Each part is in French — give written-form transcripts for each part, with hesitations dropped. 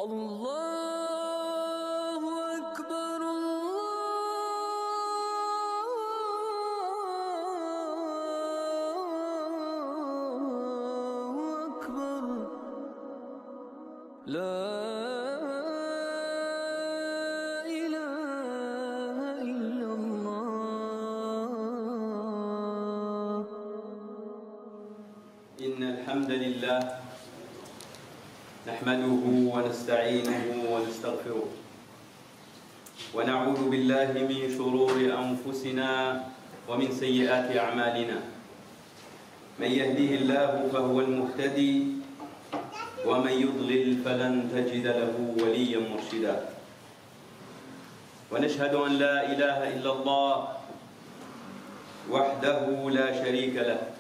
الله أكبر الله أكبر لا إله إلا الله. إن الحمد لله نحمده ونستعينه ونستغفره ونعوذ بالله من شرور أنفسنا ومن سيئات أعمالنا. من يهده الله فهو المهتدي ومن يضلل فلن تجد له وليا مرشدا. ونشهد أن لا إله إلا الله وحده لا شريك له،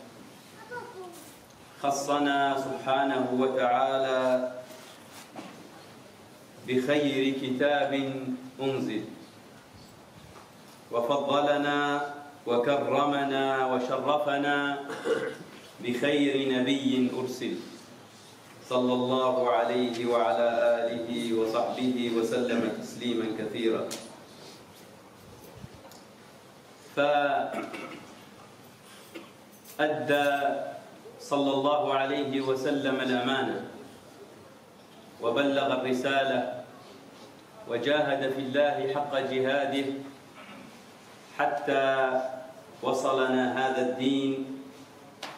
خصنا سبحانه وتعالى بخير كتاب أنزل، وفضلنا وكرمنا وشرفنا بخير نبي أرسل، صلى الله عليه وعلى آله وصحبه وسلم تسليما كثيرا. فأدى صلى الله عليه وسلم الأمانة وبلغ الرسالة وجاهد في الله حق جهاده حتى وصلنا هذا الدين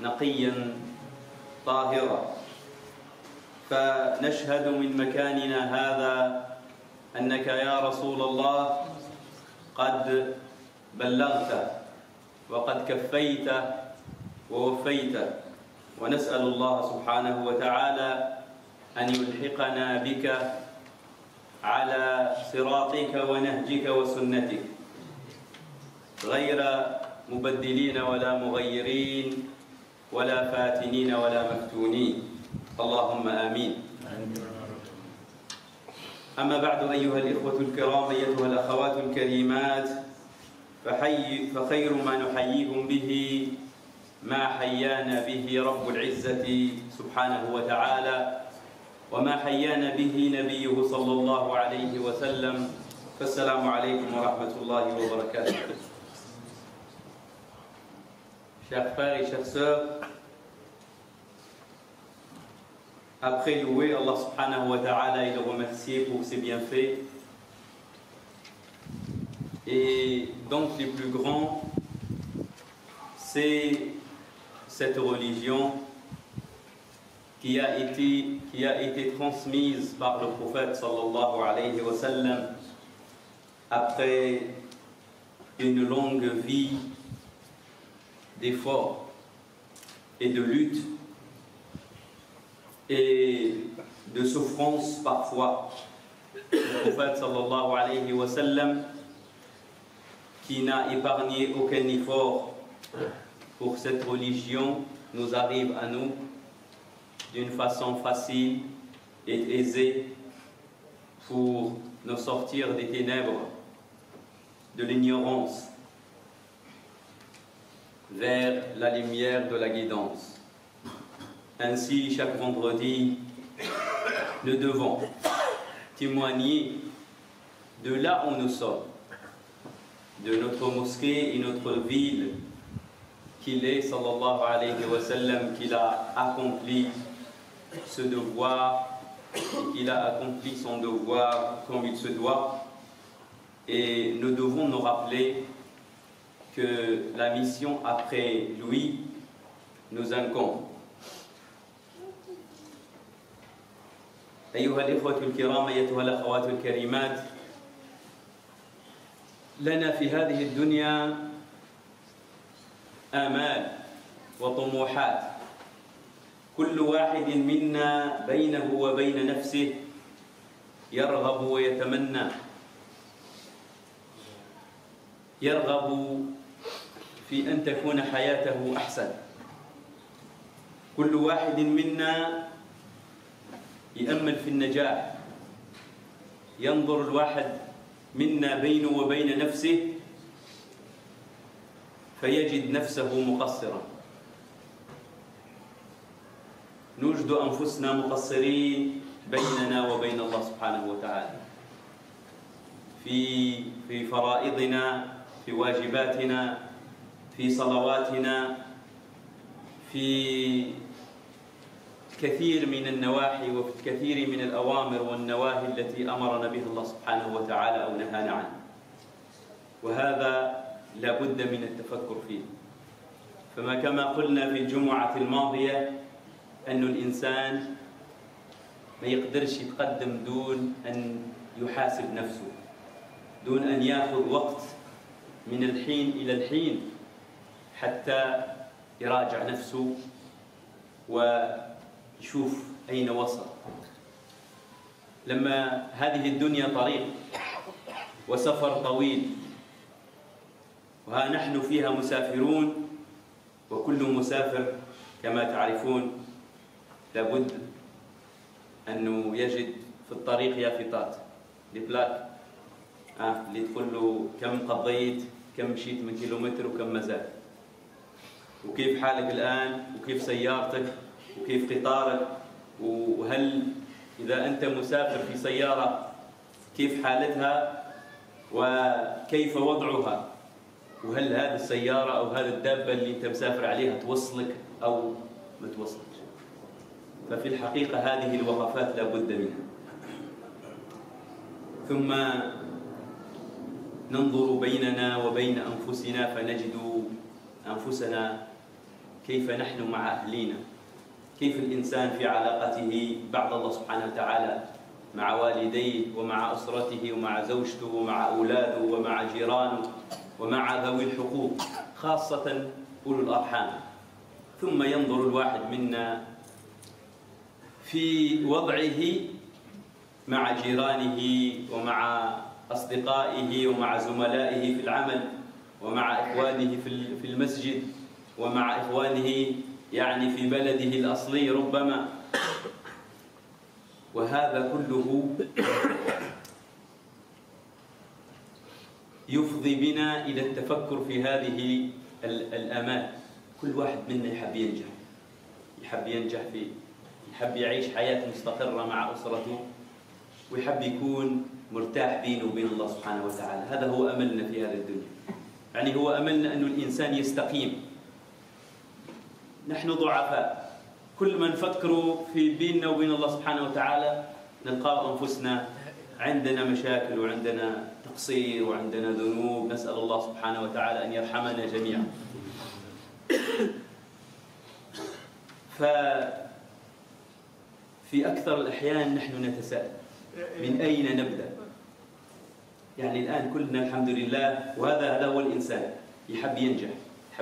نقيا طاهرا. فنشهد من مكاننا هذا أنك يا رسول الله قد بلغت وقد كفيت ووفيت، ونسأل الله سبحانه وتعالى أن يلحقنا بك على صراطك ونهجك وسنتك غير مبدلين ولا مغيرين ولا فاتنين ولا مفتونين، اللهم آمين. أما بعد أيها الإخوة الكرام أيتها الأخوات الكريمات، فخير ما نحييكم به ما حيانا به رب العزة سبحانه وتعالى، وما حيانا به نبيه صلى الله عليه وسلم. فالسلام عليكم ورحمة الله وبركاته. Chers frères et chères sœurs, après louer Allah subhanahu wa ta'ala et le remercier pour ses bienfaits, et donc les plus grands, c'est cette religion qui a été transmise par le prophète sallallahu alayhi wa sallam après une longue vie d'efforts et de lutte et de souffrance parfois. Le prophète sallallahu alayhi wa sallam qui n'a épargné aucun effort pour cette religion nous arrive à nous d'une façon facile et aisée pour nous sortir des ténèbres, de l'ignorance, vers la lumière de la guidance. Ainsi, chaque vendredi, nous devons témoigner de là où nous sommes, de notre mosquée et notre ville, qu'il est, sallallahu alayhi wa sallam, qu'il a accompli ce devoir, qu'il a accompli son devoir comme il se doit. Et nous devons nous rappeler que la mission après lui nous incombe. أيها الإخوة الكرام أيتها الأخوات الكريمات، لنا في هذه الدنيا آمال وطموحات، كل واحد منا بينه وبين نفسه يرغب ويتمنى، يرغب في أن تكون حياته أحسن. كل واحد منا يأمل في النجاح، ينظر الواحد منا بينه وبين نفسه فيجد نفسه مقصرا. نجد أنفسنا مقصرين بيننا وبين الله سبحانه سبحانه وتعالى في فرائضنا، في واجباتنا، في صلواتنا، في كثير من النواحي وفي الكثير من الأوامر والنواهي التي أمرنا بها الله سبحانه وتعالى أو نهانا عنه. وهذا لا بد من التفكر فيه. كما قلنا في الجمعة الماضية أن الإنسان ما يقدرش يتقدم دون أن يحاسب نفسه، دون أن يأخذ وقت من الحين إلى الحين حتى يراجع نفسه ويشوف أين وصل. لما هذه الدنيا طريق وسفر طويل، وها نحن فيها مسافرون، وكل مسافر كما تعرفون لابد أنه يجد في الطريق يافطات لبلاك اللي تقول له كم قضيت، كم مشيت من كيلومتر وكم مازال، وكيف حالك الآن، وكيف سيارتك، وكيف قطارك، وهل إذا أنت مسافر في سيارة كيف حالتها وكيف وضعها، وهل هذه السيارة أو هذه الدابة اللي أنت مسافر عليها توصلك أو ما توصلك. ففي الحقيقة هذه الوقفات لا بد منها. ثم ننظر بيننا وبين أنفسنا فنجد أنفسنا كيف نحن مع أهلينا، كيف الإنسان في علاقته بعد الله سبحانه وتعالى مع والديه ومع أسرته ومع زوجته ومع أولاده ومع جيرانه ومع ذوي الحقوق، خاصة أولو الأرحام. ثم ينظر الواحد منا في وضعه مع جيرانه ومع أصدقائه ومع زملائه في العمل ومع إخوانه في المسجد ومع إخوانه يعني في بلده الأصلي ربما. وهذا كله يفضي بنا إلى التفكر في هذه الآمال. كل واحد منا يحب ينجح، يحب يعيش حياة مستقرة مع أسرته، ويحب يكون مرتاح بينه وبين الله سبحانه وتعالى. هذا هو أملنا في هذه الدنيا، يعني هو أملنا أن الإنسان يستقيم. نحن ضعفاء، كل ما نفكروا في بيننا وبين الله سبحانه وتعالى نلقى أنفسنا عندنا مشاكل وعندنا تقصير وعندنا ذنوب. نسأل الله سبحانه وتعالى أن يرحمنا جميعا. ففي أكثر الأحيان نحن نتساءل من أين نبدأ؟ يعني الآن كلنا الحمد لله، وهذا هو الإنسان يحب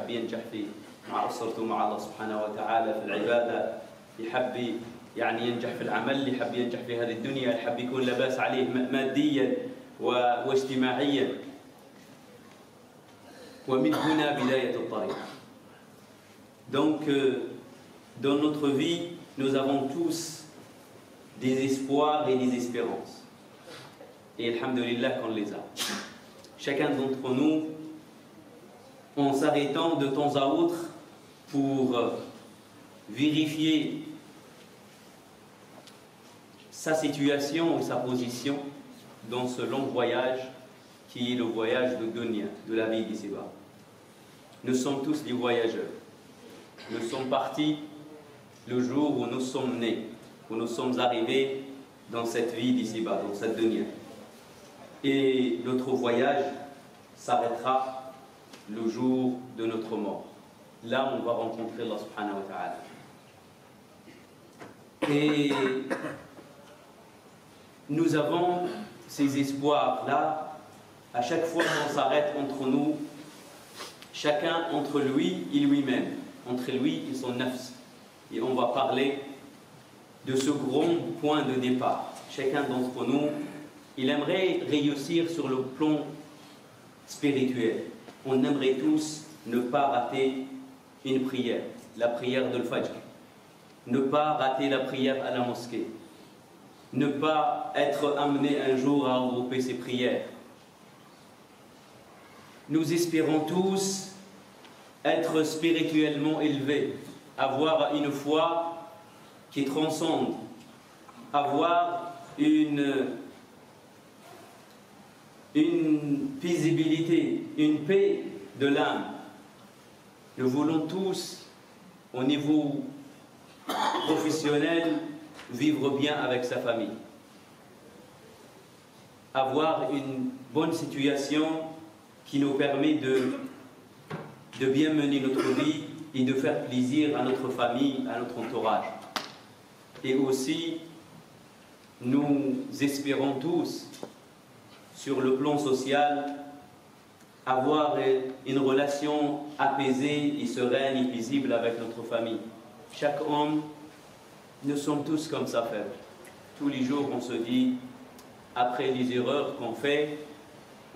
ينجح في مع أسرته مع الله سبحانه وتعالى في العبادة، يحب يعني ينجح في العمل، يحب ينجح في هذه الدنيا، يحب يكون لباس عليه ماديا واجتماعيا. ومن هنا بداية الطريق. Donc, dans notre vie, nous avons tous des espoirs et des espérances. Et alhamdulillah qu'on les a. Chacun d'entre nous, en s'arrêtant de temps à autre pour vérifier sa situation et sa position dans ce long voyage qui est le voyage de dunya, de la vie d'ici-bas. Nous sommes tous des voyageurs. Nous sommes partis le jour où nous sommes nés, où nous sommes arrivés dans cette vie d'ici-bas, dans cette dunya. Et notre voyage s'arrêtera le jour de notre mort. Là, on va rencontrer Allah subhanahu wa ta'ala. Et nous avons ces espoirs-là. À chaque fois qu'on s'arrête entre nous, chacun entre lui et lui-même, entre lui et son nafs. Et on va parler de ce grand point de départ. Chacun d'entre nous, il aimerait réussir sur le plan spirituel. On aimerait tous ne pas rater une prière, la prière de l'Fajr. Ne pas rater la prière à la mosquée. Ne pas être amené un jour à regrouper ses prières. Nous espérons tous être spirituellement élevés, avoir une foi qui transcende, avoir une paisibilité, une paix de l'âme. Nous voulons tous, au niveau professionnel, vivre bien avec sa famille. Avoir une bonne situation qui nous permet de bien mener notre vie et de faire plaisir à notre famille, à notre entourage. Et aussi, nous espérons tous, sur le plan social, avoir une relation apaisée et sereine et paisible avec notre famille. Chaque homme, nous sommes tous comme ça, frère. Tous les jours, on se dit, après les erreurs qu'on fait,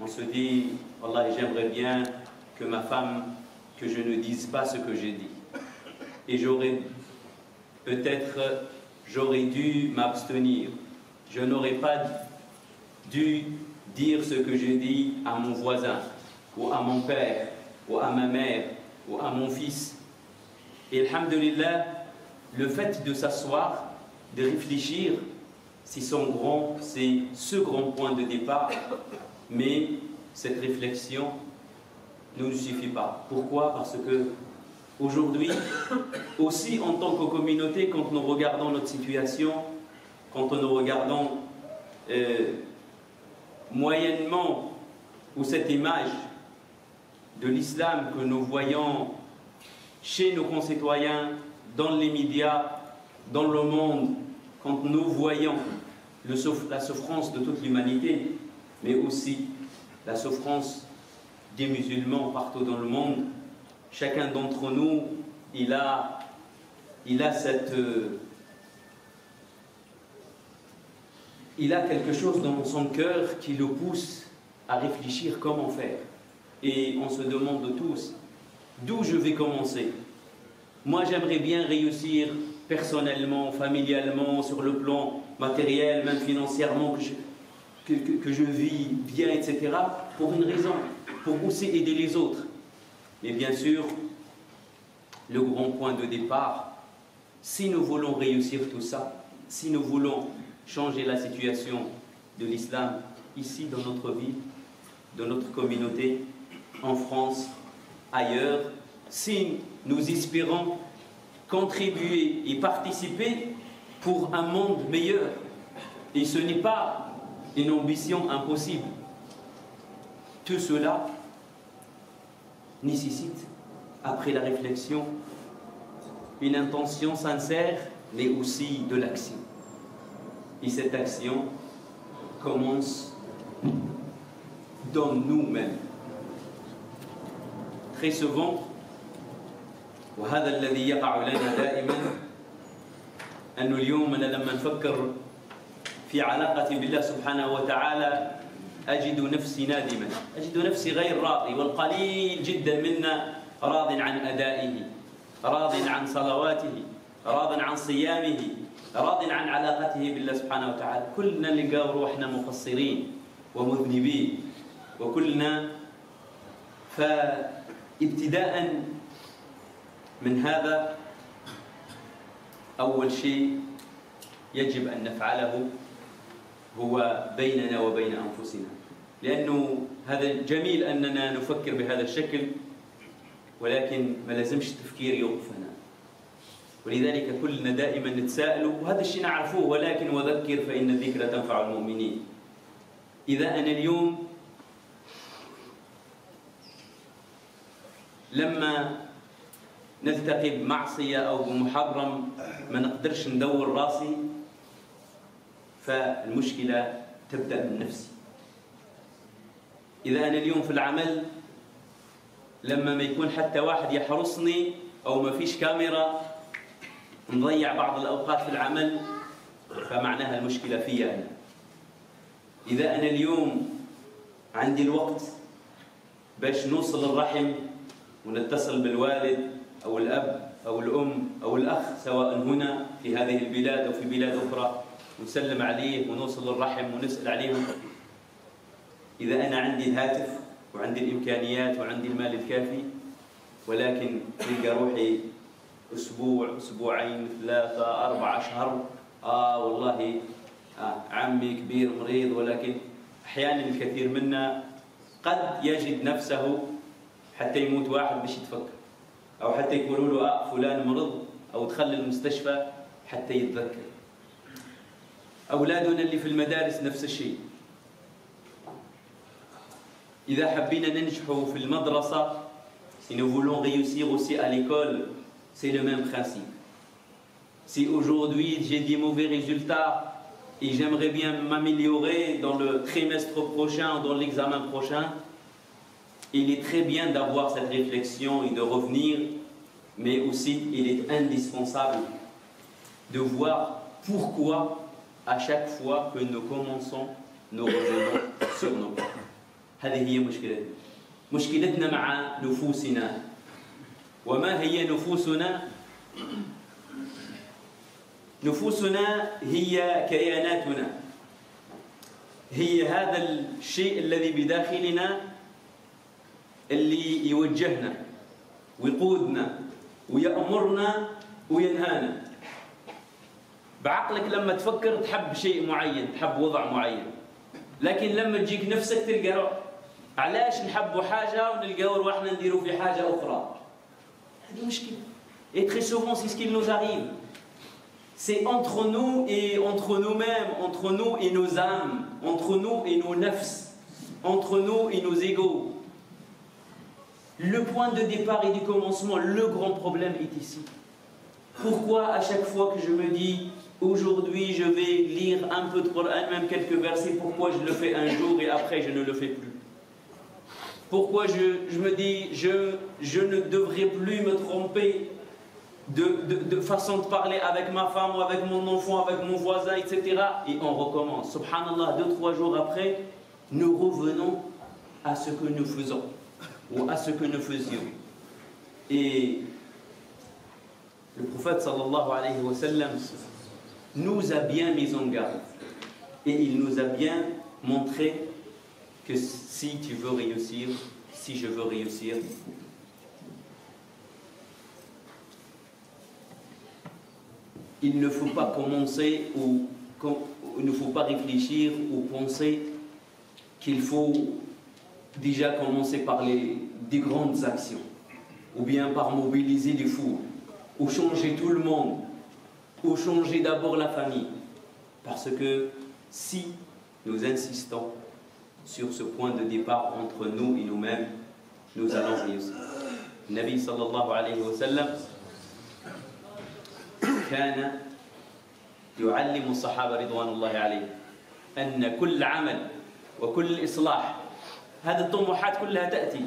on se dit, Wallah, j'aimerais bien que ma femme, que je ne dise pas ce que j'ai dit. Et j'aurais dû m'abstenir. Je n'aurais pas dû dire ce que j'ai dit à mon voisin, ou à mon père, ou à ma mère, ou à mon fils. Et alhamdulillah, le fait de s'asseoir, de réfléchir, c'est ce grand point de départ. Mais cette réflexion ne nous suffit pas. Pourquoi? Parce que aujourd'hui, aussi en tant que communauté, quand nous regardons notre situation, quand nous regardons moyennement ou cette image de l'islam que nous voyons chez nos concitoyens, dans les médias, dans le monde, quand nous voyons la souffrance de toute l'humanité, mais aussi la souffrance des musulmans partout dans le monde, chacun d'entre nous, il a quelque chose dans son cœur qui le pousse à réfléchir comment faire. Et on se demande tous, d'où je vais commencer? Moi, j'aimerais bien réussir personnellement, familialement, sur le plan matériel, même financièrement, que je vis bien, etc. Pour une raison, pour aussi aider les autres. Mais bien sûr, le grand point de départ, si nous voulons réussir tout ça, si nous voulons changer la situation de l'islam ici dans notre vie, dans notre communauté, en France, ailleurs, si nous espérons contribuer et participer pour un monde meilleur, et ce n'est pas une ambition impossible, tout cela nécessite, après la réflexion, une intention sincère, mais aussi de l'action. Et cette action commence dans nous-mêmes. Très souvent, وهذا الذي يقع لنا دائما أنه اليوم أنا لما نفكر في علاقتي بالله سبحانه وتعالى أجد نفسي نادما، أجد نفسي غير راضي، والقليل جدا منا راض عن أدائه، راض عن صلواته، راض عن صيامه، راض عن علاقته بالله سبحانه وتعالى. كلنا نلقى روحنا مقصرين ومذنبين وكلنا. فابتداء من هذا أول شيء يجب أن نفعله هو بيننا وبين أنفسنا، لأنه هذا جميل أننا نفكر بهذا الشكل، ولكن ما لازمش التفكير يوقفنا. ولذلك كلنا دائما نتساءل، وهذا الشيء نعرفوه، ولكن وذكر فإن الذكرى تنفع المؤمنين. إذا أنا اليوم لما نلتقي بمعصية أو بمحرم ما نقدرش ندور راسي، فالمشكلة تبدأ من نفسي. إذا أنا اليوم في العمل لما ما يكون حتى واحد يحرسني أو ما فيش كاميرا نضيع بعض الأوقات في العمل، فمعناها المشكلة فيا أنا. إذا أنا اليوم عندي الوقت باش نوصل الرحم ونتصل بالوالد أو الأب أو الأم أو الأخ، سواء هنا في هذه البلاد أو في بلاد أخرى، ونسلم عليه ونوصل الرحم ونسأل عليهم. إذا أنا عندي الهاتف وعندي الإمكانيات وعندي المال الكافي، ولكن تلقى روحي أسبوع، أسبوعين، 3، 4 أشهر والله عمي كبير مريض، ولكن أحيانا الكثير منا قد يجد نفسه حتى يموت واحد باش يتفكر، أو حتى يقولوا له فلان مرض أو دخل المستشفى حتى يتذكر. أولادنا اللي في المدارس نفس الشيء. إذا حبينا ننجحوا في المدرسة، si nous voulons réussir aussi à l'école, c'est le même principe. Si aujourd'hui j'ai des mauvais résultats et j'aimerais bien m'améliorer dans le trimestre prochain, dans l'examen prochain, il est très bien d'avoir cette réflexion et de revenir, mais aussi il est indispensable de voir pourquoi à chaque fois que nous commençons, nous revenons sur nos pas. هذه هي مشكلتنا. مشكلتنا مع نفوسنا. وما هي نفوسنا؟ نفوسنا هي كياناتنا، هي هذا الشيء الذي بداخلنا اللي يوجهنا ويقودنا ويأمرنا وينهانا. بعقلك لما تفكر تحب شيء معين، تحب وضع معين، لكن لما تجيك نفسك تلقى علاش نحبوا حاجة ونلقاو رواحنا نديروا في حاجة أخرى. هذه مشكلة. Et très souvent c'est ce qui nous arrive. C'est entre nous et entre nous-mêmes, entre nous et nos âmes, entre nous et nos nafs, entre nous et nos égos. Le point de départ et du commencement, le grand problème est ici. Pourquoi à chaque fois que je me dis aujourd'hui je vais lire un peu de Coran, même quelques versets, pourquoi je le fais un jour et après je ne le fais plus? Pourquoi je me dis je ne devrais plus me tromper de façon de parler avec ma femme ou avec mon enfant, avec mon voisin, etc. Et on recommence. Subhanallah, 2-3 jours après, nous revenons à ce que nous faisons ou à ce que nous faisions. Et le prophète sallallahu alayhi wa sallam nous a bien mis en garde. Et il nous a bien montré que si tu veux réussir, si je veux réussir, il ne faut pas commencer ou il ne faut pas réfléchir ou penser qu'il faut déjà commencer par des grandes actions ou bien par mobiliser les foules ou changer tout le monde ou changer d'abord la famille, parce que si nous insistons sur ce point de départ entre nous et nous-mêmes, nous allons réussir. Nabi sallallahu alayhi wa sallam كان يعلم الصحابة رضوان الله عليهم أن كل عمل وكل إصلاح، هذه الطموحات كلها تأتي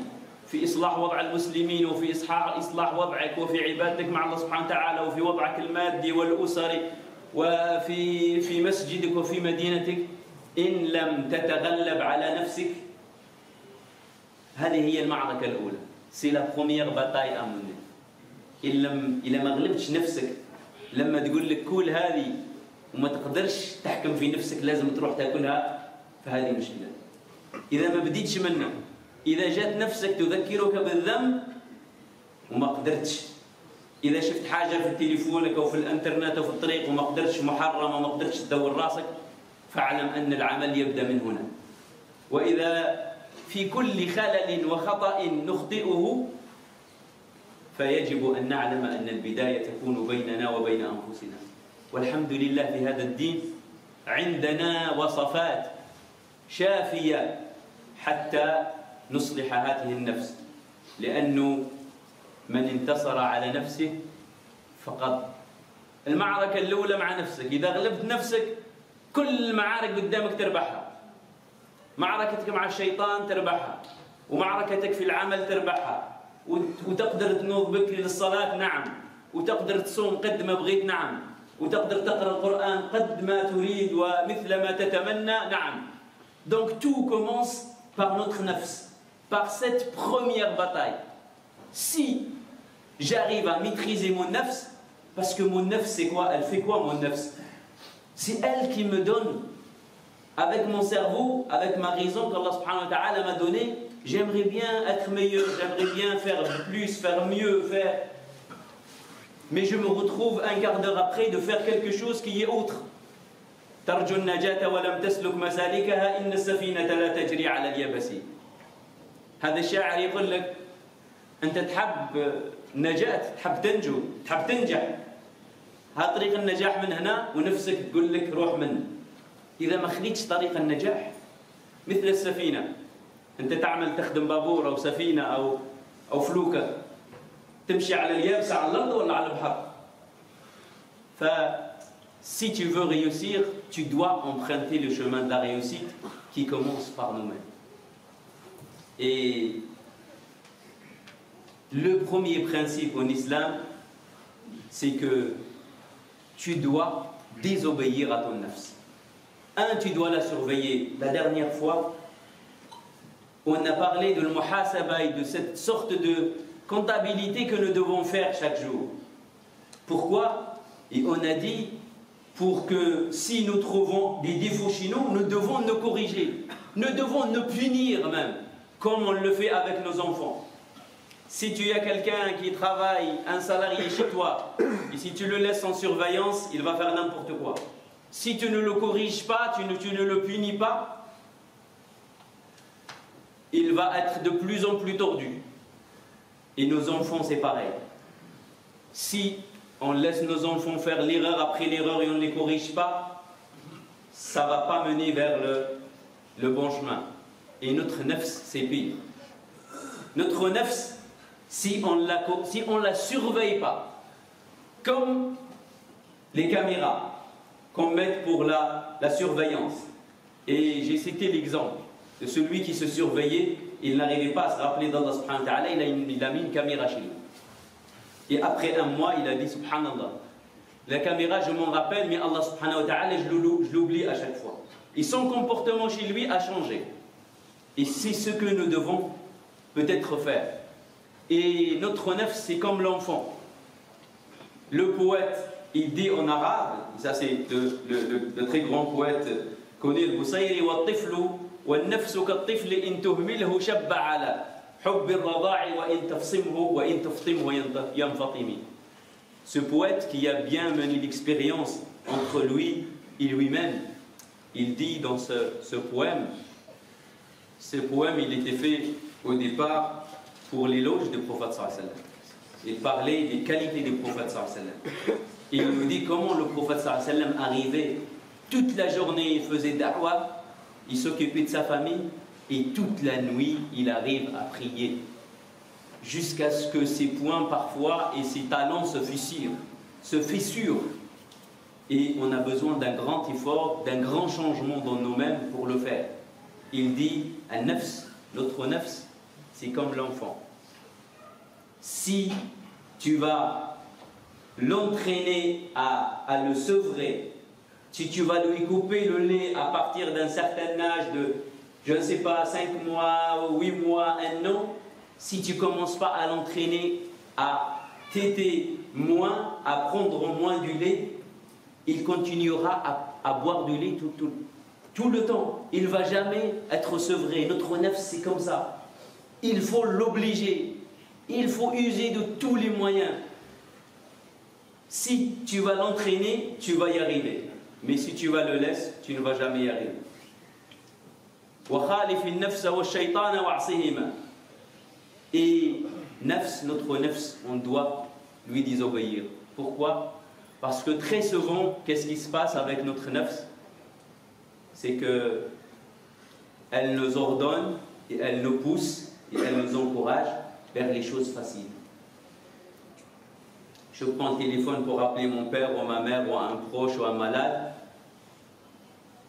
في إصلاح وضع المسلمين وفي إصلاح وضعك وفي عبادتك مع الله سبحانه وتعالى وفي وضعك المادي والأسري وفي مسجدك وفي مدينتك، إن لم تتغلب على نفسك، هذه هي المعركة الأولى. C'est la première bataille à mener. إذا ما غلبتش نفسك لما تقول لك كل هذه وما تقدرش تحكم في نفسك لازم تروح تاكلها، فهذه مشكلة. إذا ما بديتش منها، إذا جات نفسك تذكرك بالذنب وما قدرتش، إذا شفت حاجة في تليفونك أو في الإنترنت أو في الطريق وما قدرتش محرم وما قدرتش تدور راسك، فاعلم أن العمل يبدأ من هنا. وإذا في كل خلل وخطأ نخطئه فيجب أن نعلم أن البداية تكون بيننا وبين أنفسنا. والحمد لله في هذا الدين عندنا وصفات شافية حتى نصلح هذه النفس، لأنه من انتصر على نفسه فقد. المعركة الأولى مع نفسك، إذا غلبت نفسك كل المعارك قدامك تربحها. معركتك مع الشيطان تربحها، ومعركتك في العمل تربحها، وتقدر تنوض بكري للصلاة، نعم، وتقدر تصوم قد ما بغيت، نعم، وتقدر تقرأ القرآن قد ما تريد ومثل ما تتمنى، نعم. Donc tout commence par notre nafs, par cette première bataille. Si j'arrive à maîtriser mon nafs, parce que mon nafs c'est quoi? Elle fait quoi mon nafs? C'est elle qui me donne, avec mon cerveau, avec ma raison qu'Allah subhanahu wa ta'ala m'a donné, j'aimerais bien être meilleur, j'aimerais bien faire plus, faire mieux, faire... Mais je me retrouve un quart d'heure après de faire quelque chose qui est autre. ترجو النجاة ولم تسلك مسالكها إن السفينة لا تجري على اليبس. هذا الشاعر يقول لك أنت تحب النجاة، تحب تنجو، تحب تنجح، ها طريق النجاح من هنا، ونفسك تقول لك روح منه. إذا ما خليتش طريق النجاح مثل السفينة، أنت تعمل تخدم بابور أو سفينة أو فلوكة تمشي على اليابسة على الأرض ولا على البحر. Si tu veux réussir, tu dois emprunter le chemin de la réussite qui commence par nous-mêmes. Et le premier principe en islam, c'est que tu dois désobéir à ton nafs. Tu dois la surveiller. La dernière fois, on a parlé de l'muhasaba et de cette sorte de comptabilité que nous devons faire chaque jour. Pourquoi? Et on a dit, pour que si nous trouvons des défauts chez nous, nous devons nous corriger. Nous devons nous punir même, comme on le fait avec nos enfants. Si tu as quelqu'un qui travaille, un salarié chez toi, et si tu le laisses en surveillance, il va faire n'importe quoi. Si tu ne le corriges pas, tu ne le punis pas, il va être de plus en plus tordu. Et nos enfants, c'est pareil. Si on laisse nos enfants faire l'erreur après l'erreur et on ne les corrige pas, ça ne va pas mener vers le bon chemin. Et notre nefs, c'est pire. Notre nefs, si on la surveille pas, comme les caméras qu'on met pour la surveillance. Et j'ai cité l'exemple de celui qui se surveillait, il n'arrivait pas à se rappeler d'Allah subhanahu wa ta'ala, il a mis une caméra chez lui. Et après un mois, il a dit subhanallah, la caméra je m'en rappelle, mais Allah subhanahu wa ta'ala je l'oublie à chaque fois. Et son comportement chez lui a changé. Et c'est ce que nous devons peut-être faire. Et notre nefs, c'est comme l'enfant. Le poète, il dit en arabe, ça c'est le très grand poète connu, le Bousayri wa tiflu wa nefsu ka tifli in tuhmilhu shabba ala hubbi rada'i wa in tafsimhu wa in taftimhu yanfatimi. Ce poète qui a bien mené l'expérience entre lui et lui-même, il dit dans ce poème il était fait au départ pour l'éloge du prophète sallallahu alayhi wa sallam. Il parlait des qualités du prophète sallallahu alayhi wa sallam. Il nous dit comment le prophète sallallahu alayhi wa sallam arrivait toute la journée, il faisait da'wah, il s'occupait de sa famille et toute la nuit il arrive à prier jusqu'à ce que ses poings parfois et ses talons se fissurent. Et on a besoin d'un grand effort, d'un grand changement dans nous-mêmes pour le faire. Il dit, notre nefs, c'est comme l'enfant. Si tu vas l'entraîner à le sevrer, si tu vas lui couper le lait à partir d'un certain âge de, je ne sais pas, 5 mois, 8 mois, 1 an, si tu ne commences pas à l'entraîner à téter moins, à prendre moins du lait, il continuera à boire du lait tout le temps. Il ne va jamais être sevré. Notre nefs, c'est comme ça. Il faut l'obliger. Il faut user de tous les moyens. Si tu vas l'entraîner, tu vas y arriver. Mais si tu vas le laisser, tu ne vas jamais y arriver. Et nefs, notre nefs, on doit lui désobéir. Pourquoi? Parce que très souvent, qu'est-ce qui se passe avec notre nefs? C'est que elle nous ordonne et elle nous pousse et elle nous encourage vers les choses faciles. Je prends le téléphone pour appeler mon père ou ma mère ou un proche ou un malade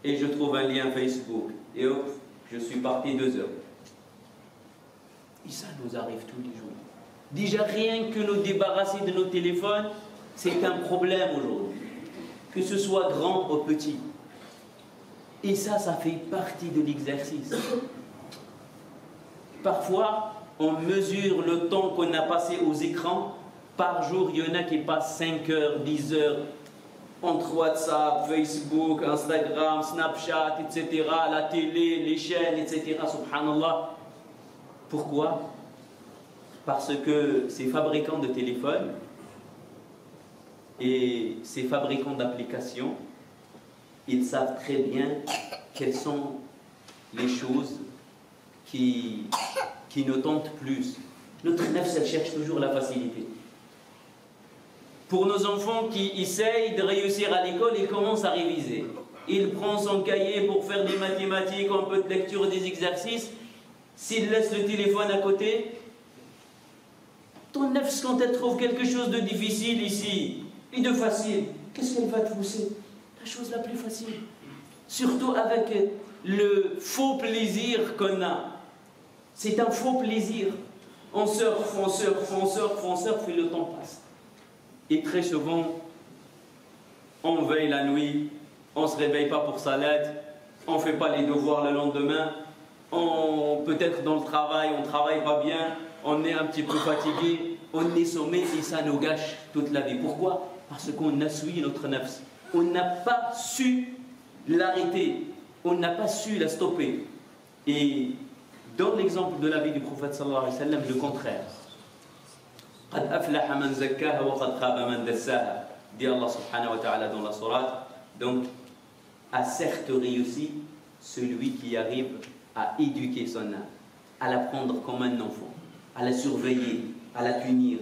et je trouve un lien Facebook et hop, je suis parti 2 heures. Et ça nous arrive tous les jours. Déjà rien que nous débarrasser de nos téléphones, c'est un problème aujourd'hui. Que ce soit grand ou petit. Et ça fait partie de l'exercice. Parfois, on mesure le temps qu'on a passé aux écrans. Par jour, il y en a qui passent 5 heures, 10 heures entre WhatsApp, Facebook, Instagram, Snapchat, etc., la télé, les chaînes, etc. Subhanallah. Pourquoi? Parce que ces fabricants de téléphones et ces fabricants d'applications, ils savent très bien quelles sont les choses qui nous tentent plus. Notre nefs, elle cherche toujours la facilité. Pour nos enfants qui essayent de réussir à l'école, ils commencent à réviser. Il prend son cahier pour faire des mathématiques, un peu de lecture, des exercices. S'il laisse le téléphone à côté, ton nefs, quand elle trouve quelque chose de difficile ici et de facile, qu'est-ce qu'elle va te pousser? La chose la plus facile. Surtout avec le faux plaisir qu'on a. C'est un faux plaisir. On surfe, et le temps passe. Et très souvent, on veille la nuit, on ne se réveille pas pour sa lettre, on ne fait pas les devoirs le lendemain, peut-être dans le travail, on ne travaille pas bien, on est un petit peu fatigué, on est sommé et ça nous gâche toute la vie. Pourquoi? Parce qu'on a suivi notre nafs. On n'a pas su l'arrêter, on n'a pas su la stopper. Et dans l'exemple de la vie du prophète sallallahu alayhi wa sallam, le contraire. قد أفلح من زكاها وقد خاب من دساها, dit Allah subhanahu wa ta'ala dans la sourate. Donc, a certes réussi celui qui arrive à éduquer son âme, à la prendre comme un enfant, à la surveiller, à la punir.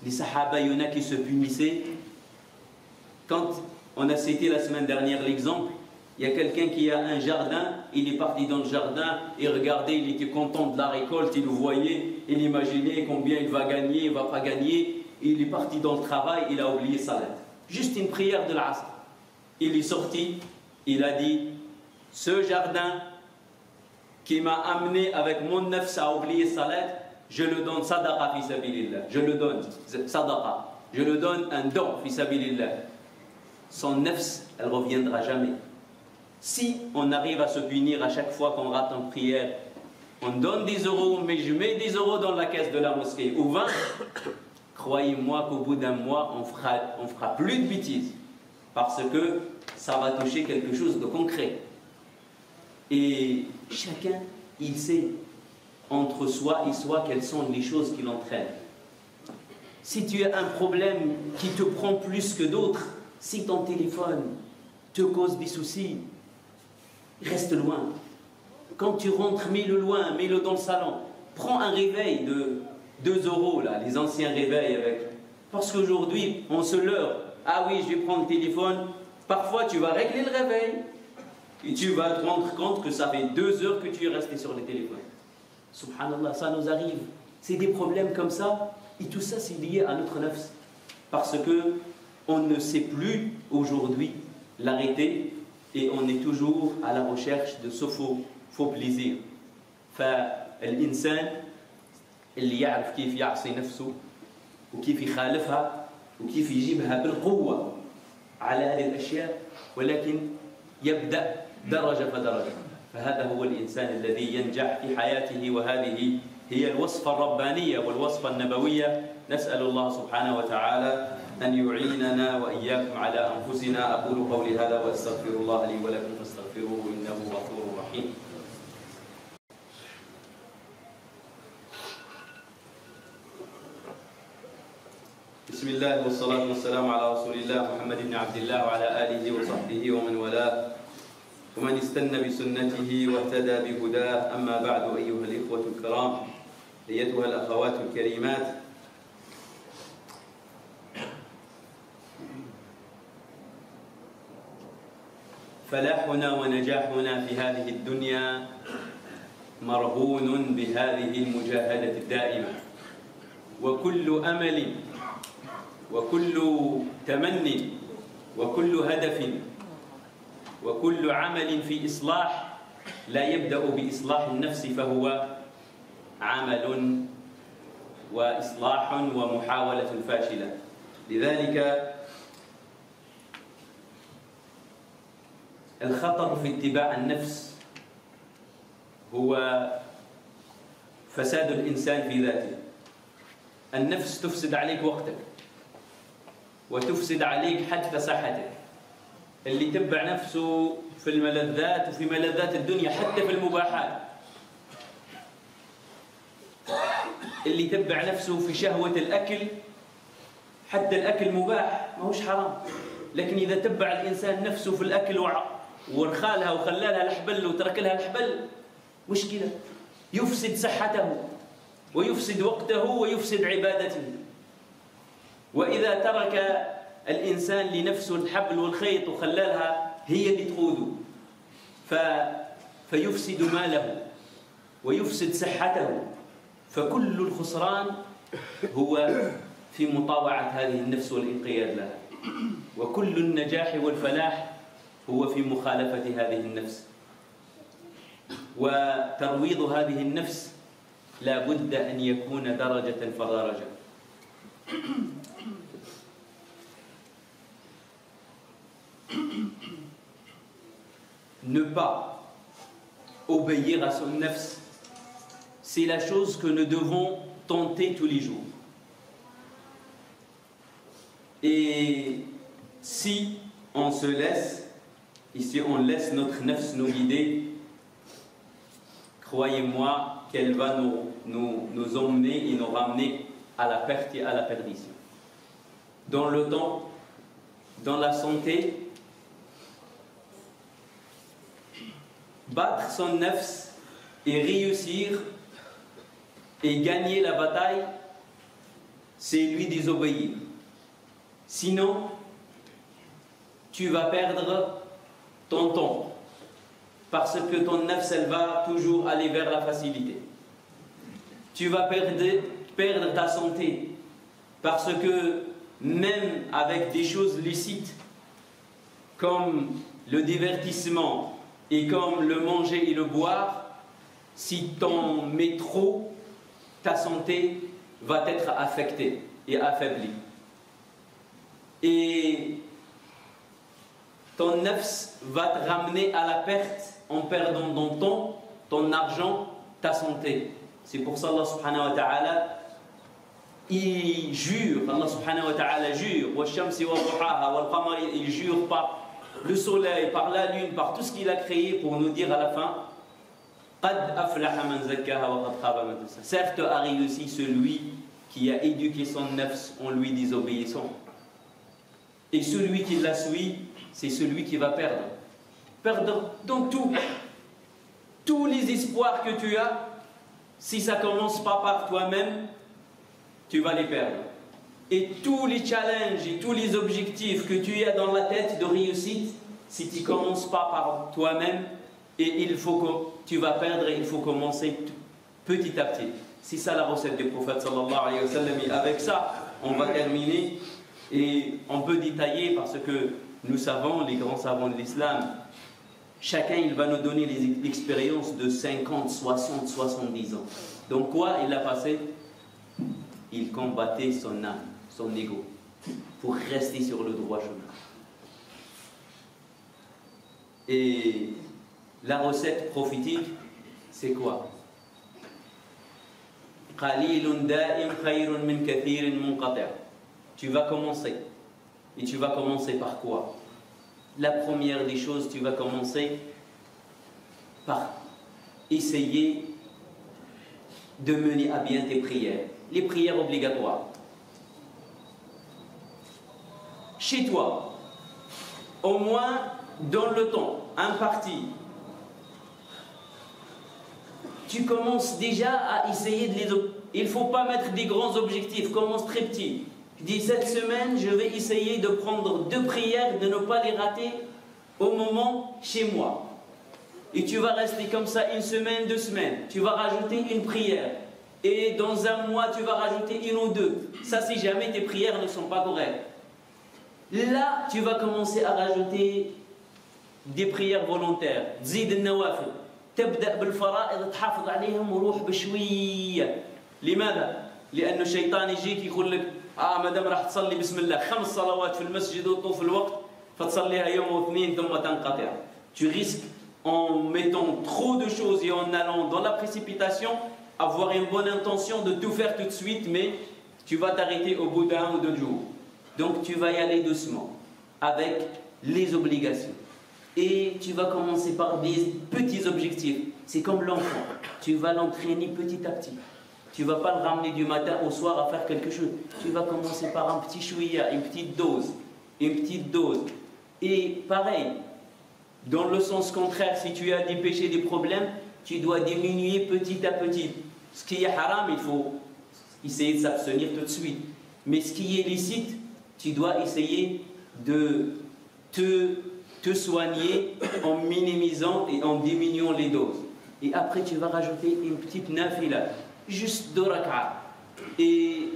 Les sahaba, il y en a qui se punissaient. Quand on a cité la semaine dernière l'exemple, il y a quelqu'un qui a un jardin, il est parti dans le jardin, et regardez, il était content de la récolte, il le voyait, il imaginait combien il va gagner, il ne va pas gagner, il est parti dans le travail, il a oublié sa lettre. Juste une prière de l'Asr. Il est sorti, il a dit, ce jardin qui m'a amené avec mon nefs à oublier sa lettre, je le donne sadaqa fi sabilillah, je le donne sadaqa, je le donne un don fi sabilillah. Son nefs, elle ne reviendra jamais. Si on arrive à se punir à chaque fois qu'on rate une prière, on donne 10 euros, mais je mets 10 euros dans la caisse de la mosquée, ou 20, croyez-moi qu'au bout d'un mois, on fera plus de bêtises, parce que ça va toucher quelque chose de concret. Et chacun, il sait entre soi et soi quelles sont les choses qui l'entraînent. Si tu as un problème qui te prend plus que d'autres, si ton téléphone te cause des soucis, reste loin. Quand tu rentres, mets-le loin, mets-le dans le salon. Prends un réveil de 2 euros, là, les anciens réveils avec. Parce qu'aujourd'hui, on se leurre. Ah oui, je vais prendre le téléphone. Parfois, tu vas régler le réveil. Et tu vas te rendre compte que ça fait 2 heures que tu es resté sur le téléphone. Subhanallah, ça nous arrive. C'est des problèmes comme ça. Et tout ça, c'est lié à notre nafs. Parce que on ne sait plus aujourd'hui l'arrêter. Et on est toujours à la recherche de ce faux plaisir. فالإنسان اللي يعرف كيف يعصي نفسه وكيف يخالفها وكيف يجيبها بالقوة على هذه الأشياء ولكن يبدأ درجة فدرجة فهذا هو الإنسان الذي ينجح في حياته وهذه هي الوصفة الربانية والوصفة النبوية نسأل الله سبحانه وتعالى أن يعيننا وإياكم على أنفسنا أقول قولي هذا وأستغفر الله لي ولكم فاستغفروه إنه غفور رحيم بسم الله والصلاة والسلام على رسول الله محمد بن عبد الله وعلى آله وصحبه ومن والاه ومن استنى بسنته واهتدى بهداه أما بعد أيها الإخوة الكرام أيتها الأخوات الكريمات فلاحنا ونجاحنا في هذه الدنيا مرهون بهذه المجاهدة الدائمة وكل أمل وكل تمني وكل هدف وكل عمل في إصلاح لا يبدأ بإصلاح النفس فهو عمل وإصلاح ومحاولة فاشلة لذلك الخطر في اتباع النفس هو فساد الإنسان في ذاته النفس تفسد عليك وقتك وتفسد عليك حتى صحتك اللي تبع نفسه في الملذات وفي ملذات الدنيا حتى في المباحات اللي تبع نفسه في شهوة الأكل حتى الأكل مباح ما هوش حرام لكن إذا تبع الإنسان نفسه في الأكل ورخالها وخلالها الحبل وترك لها الحبل مشكلة، يفسد صحته ويفسد وقته ويفسد عبادته. وإذا ترك الإنسان لنفسه الحبل والخيط وخلالها هي اللي تقوده فيفسد ماله ويفسد صحته. فكل الخسران هو في مطاوعة هذه النفس والانقياد لها، وكل النجاح والفلاح هو في مخالفة هذه النفس. وترويض هذه النفس لا بد أن يكون درجة فدرجة. Ne pas obéir à son nafs, c'est la chose que nous devons tenter tous les jours. Et si on se laisse, et si on laisse notre nafs nous guider, croyez-moi qu'elle va nous emmener et nous ramener à la perte et à la perdition. Dans le temps, dans la santé, battre son nafs et réussir et gagner la bataille, c'est lui désobéir. Sinon, tu vas perdre ton temps. Parce que ton nafs, elle va toujours aller vers la facilité. Tu vas perdre ta santé. Parce que même avec des choses licites, comme le divertissement et comme le manger et le boire, si t'en mets trop, ta santé va être affectée et affaiblie. Et ton nafs va te ramener à la perte en perdant ton temps, ton argent, ta santé. C'est pour ça Allah subhanahu wa ta'ala, il jure, Allah subhanahu wa ta'ala jure, il jure par le soleil, par la lune, par tout ce qu'il a créé pour nous dire à la fin, certes a réussi celui qui a éduqué son nafs en lui désobéissant. Et celui qui la suit, c'est celui qui va perdre. Perdre dans tout. Tous les espoirs que tu as, si ça ne commence pas par toi-même, tu vas les perdre. Et tous les challenges et tous les objectifs que tu as dans la tête de réussite, si tu ne commences pas par toi-même, et il faut que tu vas perdre et il faut commencer petit à petit. C'est ça la recette du prophète sallallahu alayhi wa sallam. Et avec ça, on va terminer. Et on peut détailler parce que nous savons, les grands savants de l'islam, chacun il va nous donner l'expérience de 50, 60, 70 ans. Donc quoi il a passé? Il combattait son âme, son ego, pour rester sur le droit chemin. Et la recette prophétique, c'est quoi? قليل دائم خير من كثير منقطع. Tu vas commencer. Et tu vas commencer par quoi? La première des choses, tu vas commencer par essayer de mener à bien tes prières. Les prières obligatoires. Chez toi, au moins dans le temps imparti, tu commences déjà à essayer de les... Il ne faut pas mettre des grands objectifs, commence très petit. Je dis cette semaine, je vais essayer de prendre 2 prières, de ne pas les rater au moment chez moi. Et tu vas rester comme ça 1 semaine, 2 semaines. Tu vas rajouter une prière. Et dans 1 mois, tu vas rajouter 1 ou 2. Ça, si jamais tes prières ne sont pas correctes. Là, tu vas commencer à rajouter des prières volontaires. Zid al-nawafil. تبدأ بالفرائض تحافظ عليهم وروح بشوية. لماذا؟ لأن الشيطان يجيك يقول لك مادام راح تصلي بسم الله 5 صلوات في المسجد وطوف الوقت فتصليها يوم أو 2 ثم تنقطع. Tu risques en mettant trop de choses et en allant dans la précipitation avoir une bonne intention de tout faire tout de suite, mais tu vas t'arrêter au bout d'1 ou 2 jours. Donc tu vas y aller doucement avec les obligations. Et tu vas commencer par des petits objectifs. C'est comme l'enfant. Tu vas l'entraîner petit à petit. Tu ne vas pas le ramener du matin au soir à faire quelque chose. Tu vas commencer par un petit chouïa, une petite dose. une petite dose. Et pareil, dans le sens contraire, si tu as des péchés, des problèmes, tu dois diminuer petit à petit. Ce qui est haram, il faut essayer de s'abstenir tout de suite. Mais ce qui est licite, tu dois essayer de te soigner en minimisant et en diminuant les doses. Et après, tu vas rajouter une petite nafila, juste 2 rak'ah. Et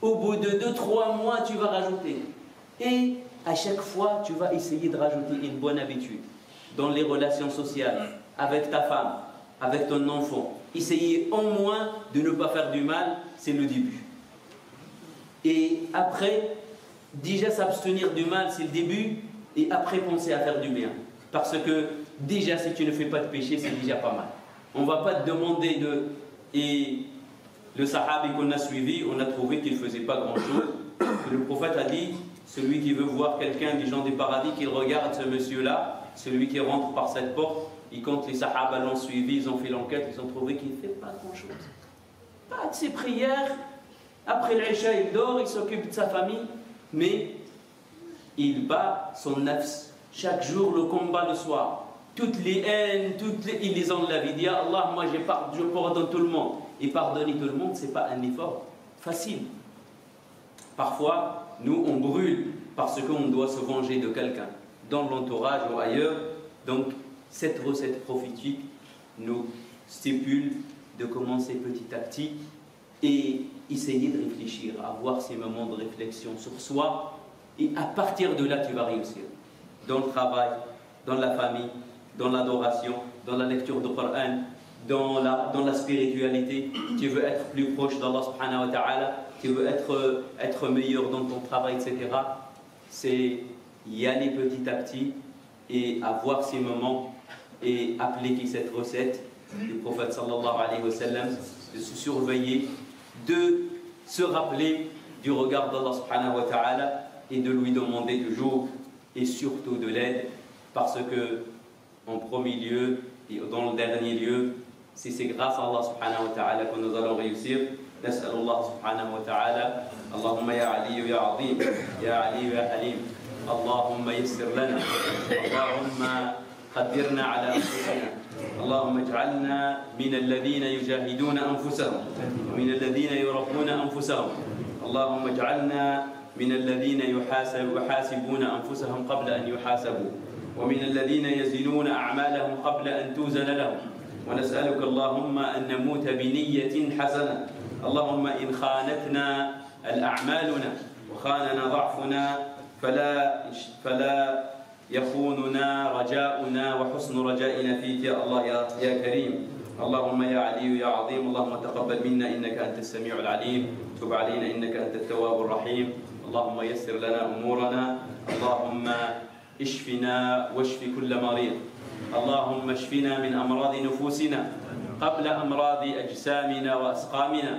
au bout de 2-3 mois, tu vas rajouter. Et à chaque fois, tu vas essayer de rajouter une bonne habitude dans les relations sociales, avec ta femme, avec ton enfant. Essayez au moins de ne pas faire du mal, c'est le début. Et après, déjà s'abstenir du mal, c'est le début. Et après, penser à faire du bien. Parce que déjà, si tu ne fais pas de péché, c'est déjà pas mal. On ne va pas te demander de... Et le sahabi qu'on a suivi, on a trouvé qu'il ne faisait pas grand-chose. Le prophète a dit, celui qui veut voir quelqu'un des gens du paradis, qu'il regarde ce monsieur-là, celui qui rentre par cette porte. Et quand les sahabas l'ont suivi, ils ont fait l'enquête, ils ont trouvé qu'il ne fait pas grand-chose. Pas de ses prières. Après l'Isha, il dort, il s'occupe de sa famille. Mais il bat son nafs. Chaque jour, le combat le soir. Toutes les haines, ils les enlèvent. Il dit, Allah, moi je pardonne tout le monde. Et pardonner tout le monde, ce n'est pas un effort facile. Parfois, nous, on brûle parce qu'on doit se venger de quelqu'un, dans l'entourage ou ailleurs. Donc, cette recette prophétique nous stipule de commencer petit à petit et essayer de réfléchir, avoir ces moments de réflexion sur soi. Et à partir de là, tu vas réussir. Dans le travail, dans la famille, dans l'adoration, dans la lecture du Coran, dans la spiritualité. Tu veux être plus proche d'Allah subhanahu wa ta'ala, tu veux être meilleur dans ton travail, etc. C'est y aller petit à petit et avoir ces moments et appliquer cette recette du prophète sallallahu alayhi wa sallam, de se surveiller, de se rappeler du regard d'Allah subhanahu wa ta'ala et de lui demander toujours et surtout de l'aide, parce que en premier lieu et dans le dernier lieu, si c'est grâce à Allah subhanahu wa ta'ala que nous allons réussir. نسأل الله سبحانه وتعالى اللهم يا علي يا عظيم يا علي يا حليم اللهم يسر لنا اللهم قدرنا على أنفسنا اللهم اجعلنا من الذين يجاهدون أنفسهم ومن الذين يربون أنفسهم اللهم اجعلنا من الذين يحاسبون أنفسهم قبل أن يحاسبوا ومن الذين يزنون أعمالهم قبل أن توزن لهم ونسألك اللهم أن نموت بنية حسنة اللهم إن خانتنا الأعمالنا وخاننا ضعفنا فلا يخوننا رجاؤنا وحسن رجائنا فيك يا الله يا كريم اللهم يا علي يا عظيم اللهم تقبل منا إنك أنت السميع العليم تب علينا إنك أنت التواب الرحيم اللهم يسر لنا أمورنا اللهم اشفنا واشف كل مريض اللهم اشفنا من أمراض نفوسنا قبل أمراض أجسامنا وأسقامنا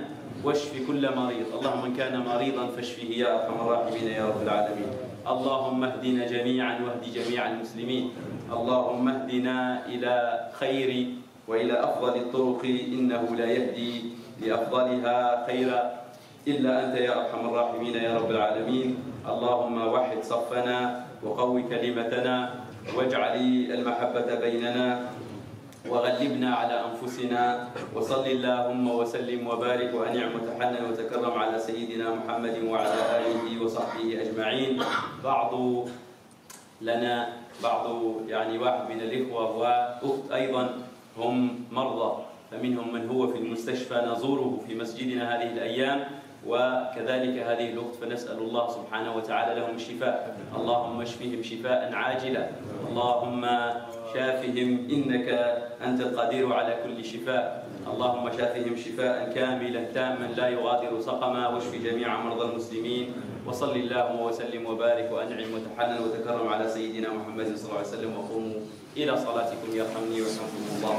واشف كل مريض اللهم من كان مريضا فاشفه يا أرحم الراحمين يا رب العالمين اللهم اهدنا جميعا واهد جميع المسلمين اللهم اهدنا إلى خير وإلى أفضل الطرق إنه لا يهدي لأفضلها خيرا إلا أنت يا أرحم الراحمين يا رب العالمين اللهم وحد صفنا وقوي كلمتنا واجعل المحبة بيننا وغلبنا على أنفسنا وصل اللهم وسلم وبارك وأنعم وتحنن وتكرم على سيدنا محمد وعلى آله وصحبه أجمعين بعض واحد من الإخوة وأخت أيضا هم مرضى فمنهم من هو في المستشفى نزوره في مسجدنا هذه الأيام وكذلك هذه الأخت فنسأل الله سبحانه وتعالى لهم الشفاء اللهم اشفهم شفاء عاجلا اللهم شافهم إنك أنت القدير على كل شفاء اللهم شافهم شفاء كاملا تاما لا يغادر سقما واشف جميع مرضى المسلمين وصل اللهم وسلم وبارك وأنعم وتحنن وتكرم على سيدنا محمد صلى الله عليه وسلم وقوموا إلى صلاتكم يرحمني ويرحمكم الله